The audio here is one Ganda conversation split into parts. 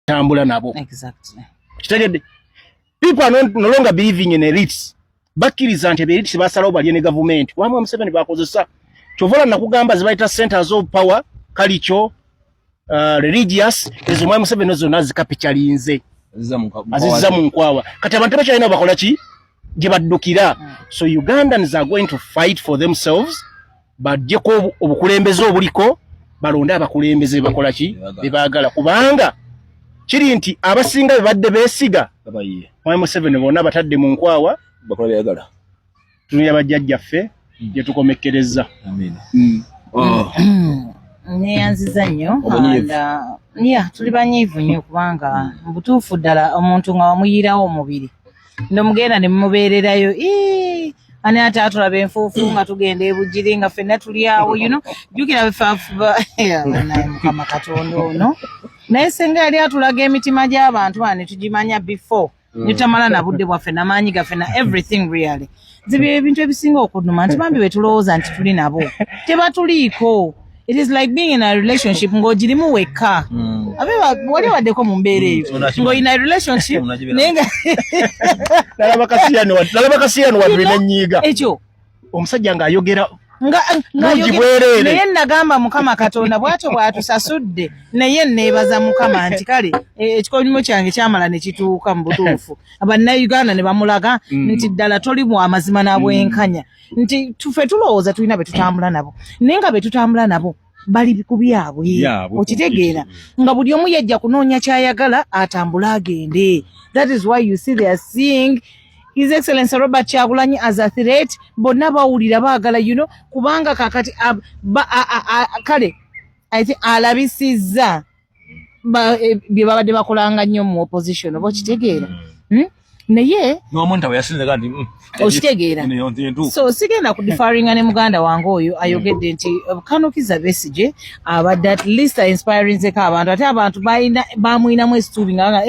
tambula nabo. Exactly. People are no longer believing in elites. Bakkiriza nti elites basalawo balye ne government. Wamwe Museveni bakozesa. Chovola nakugamba zibaita centers of power, culture, religious, ezo mwa Museveni zonna zikapitalinze. Aziza mu nkwawa. Kati abantu bachayina bakola ki? Gye baddukira. So Ugandans are going to fight for themselves. Bajjeko obukulembeze obuliko balonda abakulembeze bakola ki? Bebaagala kubanga kiri nti abasinga badde beesiga babaye. Mwa Museveni bonna batadde mu nkwawa bakola byagala. Tunuya bajjajjaffe je tukomekereza. Amen. Neyanziza nnyo tuli banyiivu nnyo kubanga mbutuufu ddala omuntu nga wamuyirawo omubiri nomugenda ne mubeererayo ani ate atulaba enfuufu nga tugenda ebujiri nga ffenna tuli awo jjukira befaafuba naye Mukama Katonda ono naye senga yali atulaga emitima gy'abantu ne tugimanya before nitamala na budde bwaffe n'amaanyi gaffe na everything really zibyo ebintu ebisinga okuduma nti bambi betulowooza nti tuli nabo tebatuliiko. It is like being in a relationship ng'ogirimu wekka. Wali waddeko mu mbeera eyo ng'oyina a relationship nenga nalaba kasiyano wadde nyiga ekyo omusajja ng'ayogera naye nagamba Mukama Katonda bw'atyo bw'atusasudde naye neebaza Mukama nti kale ekikolimu kyange kyamala ne kituuka mu butuufu Abannayuganda ne bamulaga nti ddala toli mu amazima n'abwenkanya nti tufe tulowooza tulina be tutambula nabo naye nga be tutambula nabo bali ku byabwe okitegeera nga buli omu yajja kunoonya kyayagala atambula agende. That is why you see they are seeing His Excellency Robert Kyagulanyi as a threat. Bonna bawulira baagala kubanga kakati kale I think alabisizza bye babadde bakolanga nnyo mu opposition oba okitegeera naye n'omuntu yasinze kandi okitegeera so sigenda kudifaringa ne muganda wange oyo ayogedde nti Kano Kizza Besigye abadde at least inspiring zeko abantu ate abantu bamuyinamu esitubi nga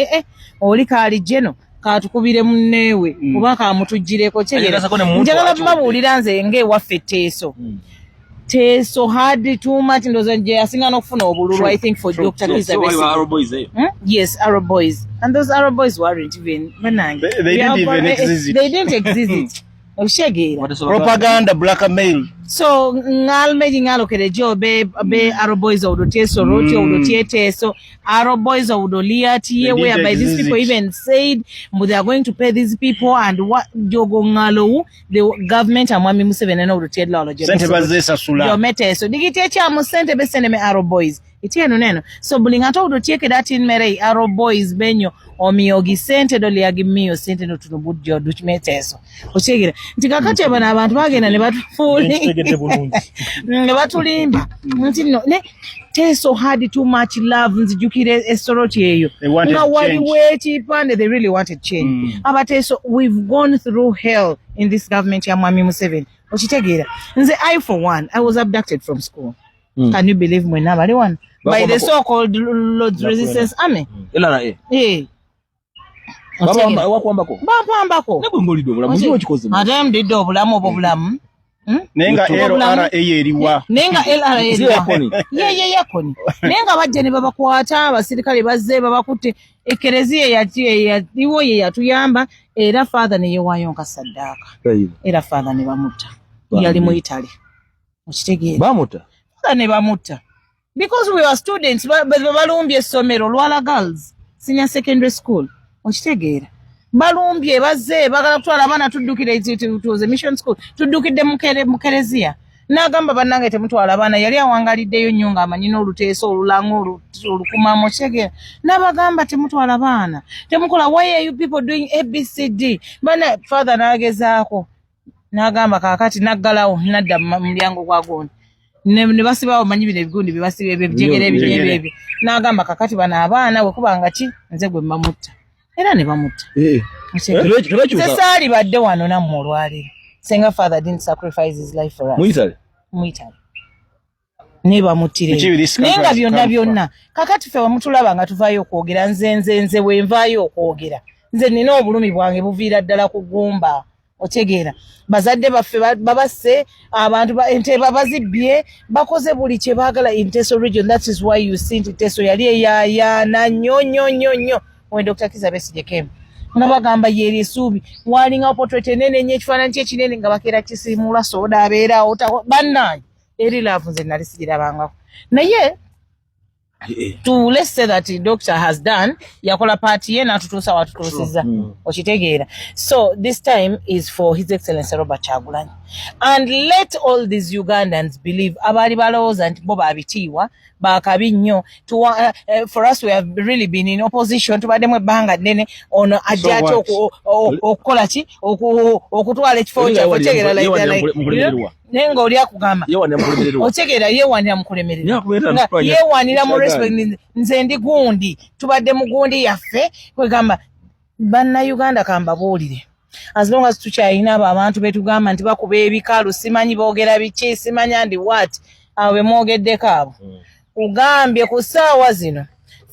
oli kaali jeno katukubire munneewe oba kamutujjireko kyegeera njagala babuulira nze ng'ewaffe Teso had too much ndoza nje asinga n'okufuna obululu I think for Dr. Kizza Besigye. Yes, Arab boys. And those Arab boys weren't even banange. They didn't even exist. They didn't exist. Propaganda blackmail. So ngalmeji ngalokere jo be Arab boys odo Teso roti odo Teso Arab boys odo liati whereby these people even said they are going to pay these people and what jogo ngalo the government amwami Museveni odo Tedla odo sente bazesa sula yo meteso digitecha mu sente besene me Arab boys itieno neno so bulinga odo tieke datin mere Arab boys benyo omiogi sente doli agimio sente no tunubudjo duchimeteso ochegira ntikakati abana abantu bagenda ne batufuli ne batulimba nti no ne Teso had too much love nzijukire esoroti eyo nga wali wekipande they really wanted change Teso we've gone through hell in this government ya Mwami Museveni okitegeera nze I for one I was abducted from school can you believe when nobody one by the so-called Lord's Resistance Army bakwambako ate mudidde obulamu obwo bulamu nenga LRA eriwa ye yakoni nenga bajja ne babakwata abasirikale bazze babakutte ekereziya yatiwo ye yatuyamba era father ne yewayo nkasaddaaka era father ne bamutta yali mu Italy okitegeera bamutta ne bamutta because we were students balumbye essomero Lwala Girls Senior Secondary School okitegeera balumbye bazze bagala kutwala abaana tuddukire tuze mission school tuddukidde mukereziya n'agamba bannange temutwala abaana yali awangaliddeyo nnyo ng'amanyi n'oluteeso olulango olukumamu okitegeera n'abagamba temutwala abaana temukola why are you people doing ABCD bana father n'agezaako n'agamba kaakati naggalawo nadda mu mulyango gwa gundi ne basibawo manyi bino ebigundi bibasiba ebijegere ebyo n'agamba kakati bana abaana we kubanga ki nze gwe mbamutta era ne bamutta saali badde wano nammwe olwaleero senga father didn't sacrifice his life for us mu Italy ne bamuttire naye nga byonna kakati ffe wamutulaba nga tuvaayo okwogera nze bwe nvaayo okwogera nze nina obulumi bwange buviira ddala ku ggumba otegeera bazadde baffe babasse abantu ente babazibye bakoze buli kye baagala in Teso region. That is why you see Teso yali eyayaana nnyo when Dr. Kizza Besigye came. Nga bagamba yeri esuubi walinga portrait enene nnyo ekifaananyi kye ekinene nga bakeera kisimula soda abeerawo bannaye eri laavu nze nali sigirabangako naye to let's say that the doctor has done yakola party ye natutuusa watutuusiza okitegeera. So this time is for His Excellency Robert Kyagulanyi, and let all these Ugandans believe abaali balowooza nti bo baabitiibwa baakabi nnyo. For us we have really been in opposition tubaddemu ebbanga ddene ono ajja ate okukola ki okutwala ekifo kyaffe otegeera naye ng'oli akugamba otegeera yeewanira mu kulemererwa yeewanira mu respect. Nze ndi gundi tubadde mu gundi yaffe kwegamba bannayuganda kambabuulire as long as tukyayina abo abantu betugamba nti bakuba ebikalu simanyi boogera biki simanya ndi what abo bemwogeddeko abo ugambye ku ssaawa zino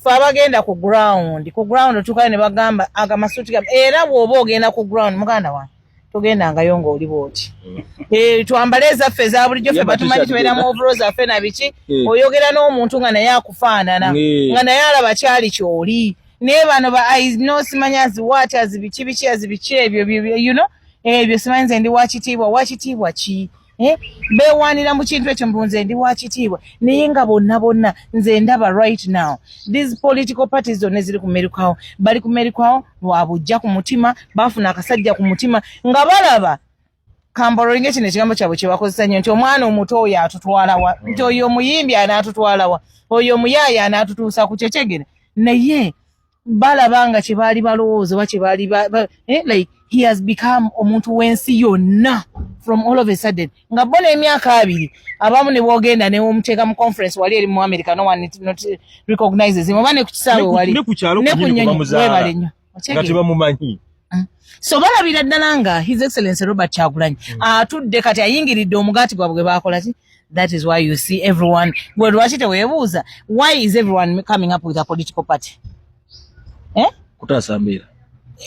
fe abagenda ku ground tukale ne bagamba agamasuuti era bw'oba ogenda ku ground muganda wange togendangayo ng'oli bwoti twambale ezaffe eza bulijjo ffe batumanyi tubeera mu ovuro zaffe na biki oyogera n'omuntu nga naye akufaanana nga naye alaba kyali kyoli naye bano no simanyi aziwaati azibiki azibiki ebyo you know ebyo simanyi nze ndi wakitiibwa ki beewaanira mu kintu ekyo mbu nze ndi wakitiibwa naye nga bonna nze ndaba right now these political parties zonna eziri ku merikawo bali ku merikawo lwabujja ku mutima baafuna akasajja ku mutima nga balaba kambalolinga kino ekigambo kyabwe kye bakozesa nnyo nti omwana omuto oyo atutwalawa nti oyo omuyimbi anaatutwalawa oyo omuyaaya anaatutuusa ku kyekegere naye balaba nga kye baali balowooza oba kye baali like he has become omuntu w'ensi yonna from all of a sudden nga bona emyaka 2 abamu ne boogenda ne omuteeka mu conference wali eri mu America no one not recognizes him oba ne ku kisaawe wali ne ku nnyonyi webale nnyo kati bamumanyi. So balabira ddala nga His Excellency Robert Kyagulanyi atudde kati ayingiridde omugaati gwabwe gwe baakola ki. That is why you see everyone gwe lwaki teweebuuza why is everyone coming up with a political party kutasambiira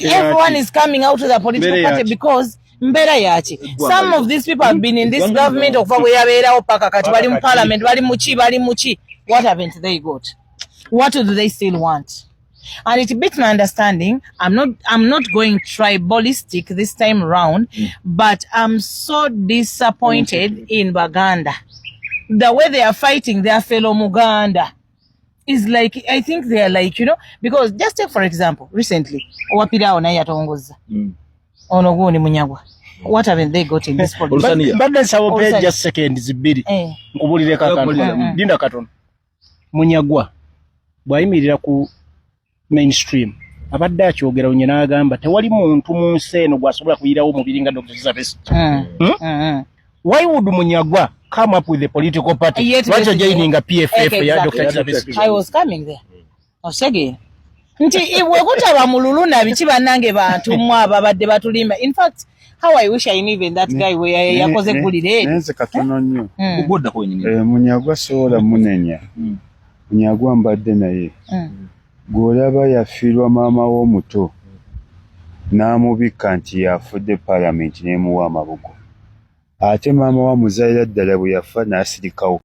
everyone is coming out with a political party because mbera yaki some of these people have been in this government okuva bwe yabeerawo paka kati bali mu parliament bali muki what haven't they got? What do they still want? And it beats my understanding. I'm not going tribalistic this time around, but I'm so disappointed in Baganda. The way they are fighting their fellow Muganda is like, I think they are like, you know, because just take for example, recently, Owapira Onaya Tongoza, Onoguni Munyagwa. What haven't they got in this policy? But let's have a page just second, is a bit. Nkubulire kakano, Linda Katon. Munyagwa, bwayimirira ku mainstream. Abadde akyogera onye n'agamba tewali muntu mu nsi eno gwasobola kuyirawo omubiri nga Dr. Kizza Besigye. Why would Munyagwa come up with a political party? Why joining a PFF ya Dr. Kizza Besigye? I was coming there. Osege. Nti iwe kutaba mululu na biki bannange bantu mwa ababadde batulimba. In fact, how I wish I knew even that guy where yakoze kulire. Nenze katono nnyo. Kugodda ko nyine. Munyagwa sola munenya. Munyagwa mbadde naye. Golaba yafiirwa maama w'omuto n'amubika nti yafudde parliament n'emuwa amabugo ate maama wa muzaira ddala bwe yafa n'asirikawo.